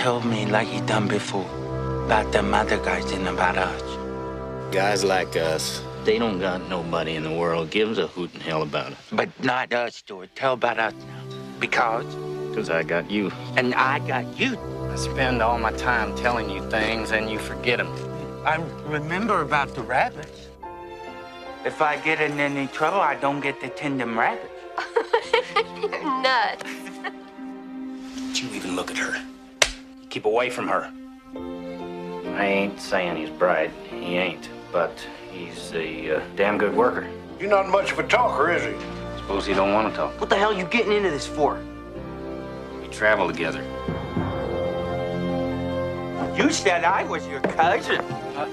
told me like he done before about them other guys and about us. Guys like us, they don't got nobody in the world gives a hoot and hell about it. But not us, Stuart. Tell about us now. Because I got you. And I got you. I spend all my time telling you things and you forget them. I remember about the rabbits. If I get in any trouble, I don't get to tend them rabbits. You're nuts. Don't you even look at her. Keep away from her. I ain't saying he's bright. He ain't. But he's a damn good worker. You're not much of a talker, is he? Suppose he don't want to talk. What the hell are you getting into this for? We travel together. You said I was your cousin.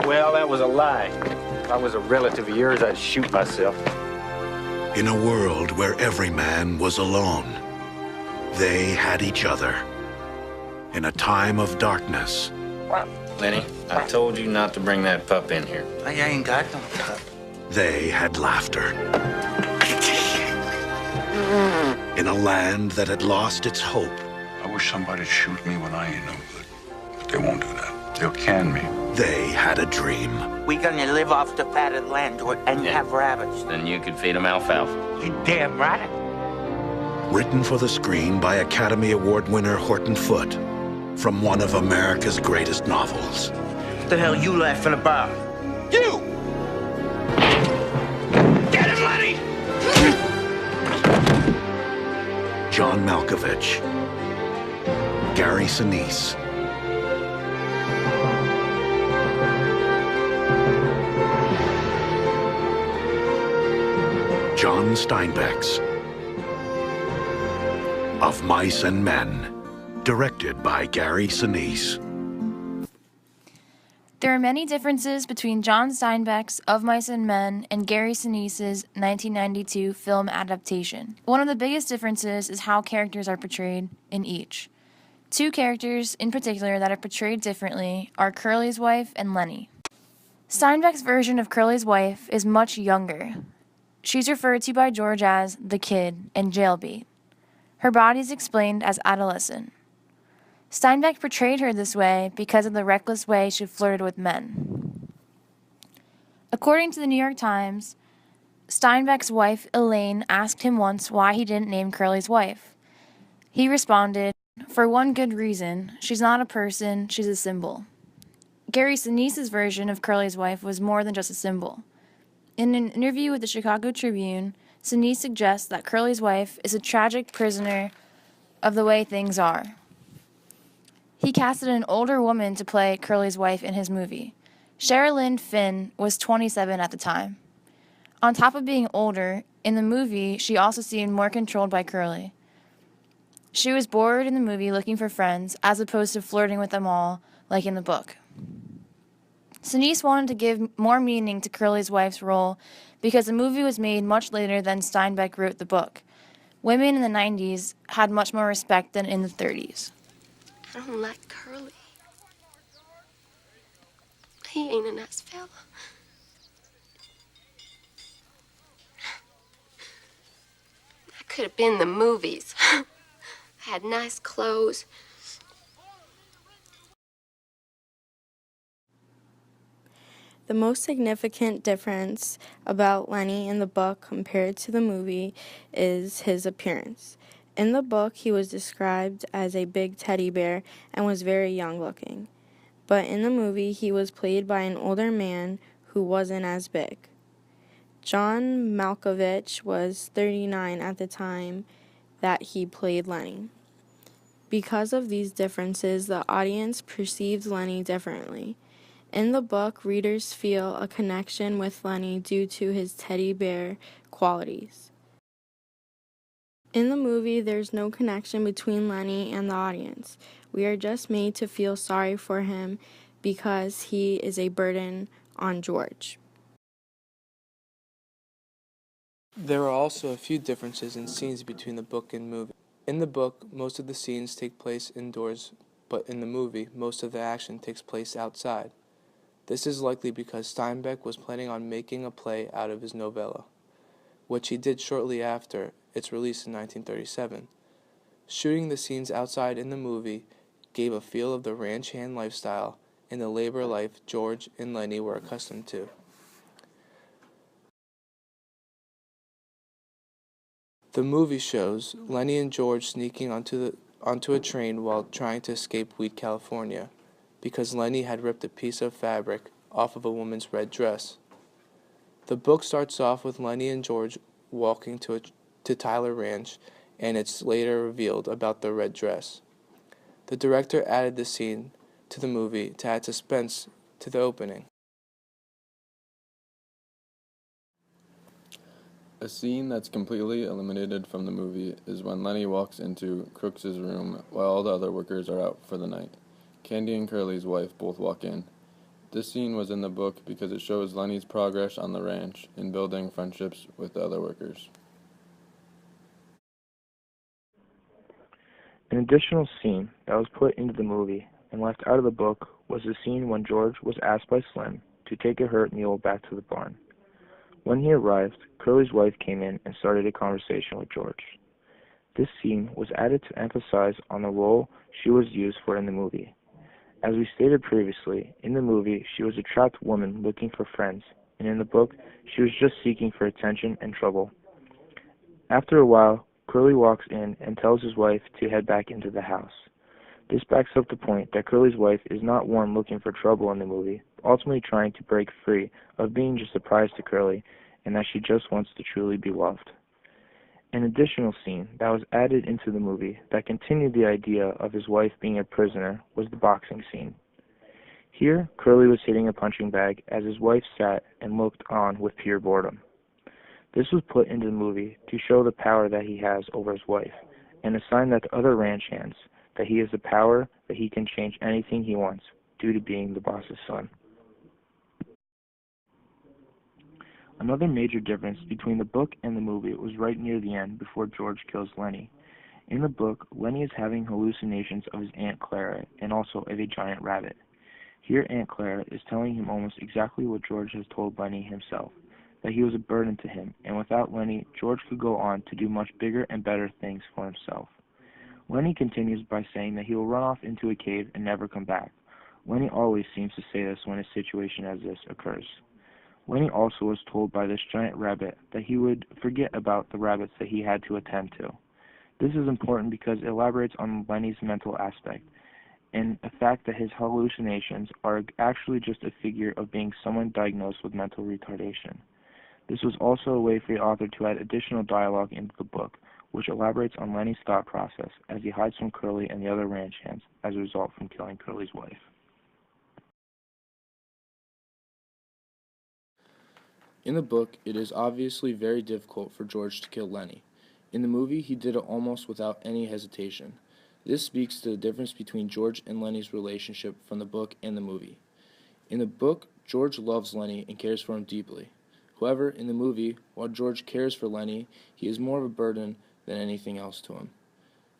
Well, that was a lie. If I was a relative of yours, I'd shoot myself. In a world where every man was alone, they had each other. In a time of darkness, Lenny, I told you not to bring that pup in here. I ain't got no pup. they had laughter. In a land that had lost its hope, I wish somebody'd shoot me when I ain't no good. But they won't do that. They'll can me. they had a dream. We gonna live off the fat of the land and have rabbits. Then you could feed him alfalfa. You damn right. Written for the screen by Academy Award winner Horton Foote, from one of America's greatest novels. What the hell you laughing about? You! Get him, Lenny! John Malkovich, Gary Sinise, John Steinbeck's Of Mice and Men, directed by Gary Sinise. There are many differences between John Steinbeck's Of Mice and Men and Gary Sinise's 1992 film adaptation. One of the biggest differences is how characters are portrayed in each. Two characters in particular that are portrayed differently are Curly's wife and Lenny. Steinbeck's version of Curly's wife is much younger. She's referred to by George as the kid and jailbait. Her body is explained as adolescent. Steinbeck portrayed her this way because of the reckless way she flirted with men. According to the New York Times, Steinbeck's wife, Elaine, asked him once why he didn't name Curly's wife. He responded, "For one good reason, she's not a person, she's a symbol." Gary Sinise's version of Curly's wife was more than just a symbol. In an interview with the Chicago Tribune, Sinise suggests that Curly's wife is a tragic prisoner of the way things are. He casted an older woman to play Curly's wife in his movie. Sherilyn Finn was 27 at the time. On top of being older, in the movie, she also seemed more controlled by Curly. She was bored in the movie looking for friends, as opposed to flirting with them all, like in the book. Sinise wanted to give more meaning to Curly's wife's role because the movie was made much later than Steinbeck wrote the book. Women in the 90s had much more respect than in the 30s. I don't like Curly. He ain't a nice fella. I could have been in the movies. I had nice clothes. The most significant difference about Lenny in the book compared to the movie is his appearance. In the book, he was described as a big teddy bear and was very young looking. But in the movie, he was played by an older man who wasn't as big. John Malkovich was 39 at the time that he played Lenny. Because of these differences, the audience perceived Lenny differently. In the book, readers feel a connection with Lenny due to his teddy bear qualities. In the movie, there's no connection between Lenny and the audience. We are just made to feel sorry for him because he is a burden on George. There are also a few differences in scenes between the book and movie. In the book, most of the scenes take place indoors, but in the movie, most of the action takes place outside. This is likely because Steinbeck was planning on making a play out of his novella, which he did shortly after its release in 1937. Shooting the scenes outside in the movie gave a feel of the ranch hand lifestyle and the labor life George and Lenny were accustomed to. The movie shows Lenny and George sneaking onto a train while trying to escape Wheat, California, because Lenny had ripped a piece of fabric off of a woman's red dress. The book starts off with Lenny and George walking to Tyler Ranch, and it's later revealed about the red dress. The director added the scene to the movie to add suspense to the opening. A scene that's completely eliminated from the movie is when Lenny walks into Crooks' room while all the other workers are out for the night. Candy and Curly's wife both walk in. This scene was in the book because it shows Lenny's progress on the ranch in building friendships with the other workers. An additional scene that was put into the movie and left out of the book was the scene when George was asked by Slim to take a hurt mule back to the barn. When he arrived, Curly's wife came in and started a conversation with George. This scene was added to emphasize on the role she was used for in the movie. As we stated previously, in the movie she was a trapped woman looking for friends, and in the book she was just seeking for attention and trouble. After a while, Curly walks in and tells his wife to head back into the house. This backs up the point that Curly's wife is not one looking for trouble in the movie, ultimately trying to break free of being just a prize to Curly, and that she just wants to truly be loved. An additional scene that was added into the movie that continued the idea of his wife being a prisoner was the boxing scene. Here, Curly was hitting a punching bag as his wife sat and looked on with pure boredom. This was put into the movie to show the power that he has over his wife, and a sign that to other ranch hands that he has the power that he can change anything he wants due to being the boss's son. Another major difference between the book and the movie was right near the end before George kills Lenny. In the book, Lenny is having hallucinations of his Aunt Clara and also of a giant rabbit. Here Aunt Clara is telling him almost exactly what George has told Lenny himself, that he was a burden to him, and without Lenny, George could go on to do much bigger and better things for himself. Lenny continues by saying that he will run off into a cave and never come back. Lenny always seems to say this when a situation as this occurs. Lenny also was told by this giant rabbit that he would forget about the rabbits that he had to attend to. This is important because it elaborates on Lenny's mental aspect, and the fact that his hallucinations are actually just a figure of being someone diagnosed with mental retardation. This was also a way for the author to add additional dialogue into the book, which elaborates on Lenny's thought process as he hides from Curly and the other ranch hands as a result from killing Curly's wife. In the book, it is obviously very difficult for George to kill Lenny. In the movie, he did it almost without any hesitation. This speaks to the difference between George and Lenny's relationship from the book and the movie. In the book, George loves Lenny and cares for him deeply. However, in the movie, while George cares for Lenny, he is more of a burden than anything else to him.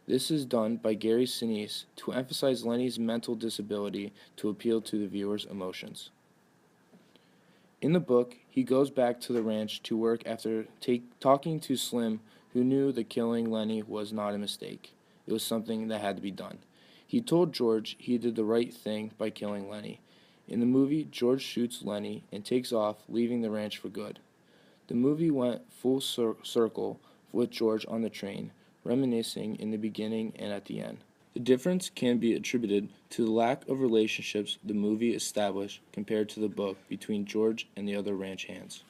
This is done by Gary Sinise to emphasize Lenny's mental disability to appeal to the viewer's emotions. In the book, he goes back to the ranch to work after talking to Slim, who knew that killing Lenny was not a mistake. It was something that had to be done. He told George he did the right thing by killing Lenny. In the movie, George shoots Lenny and takes off, leaving the ranch for good. The movie went full circle with George on the train, reminiscing in the beginning and at the end. The difference can be attributed to the lack of relationships the movie established compared to the book between George and the other ranch hands.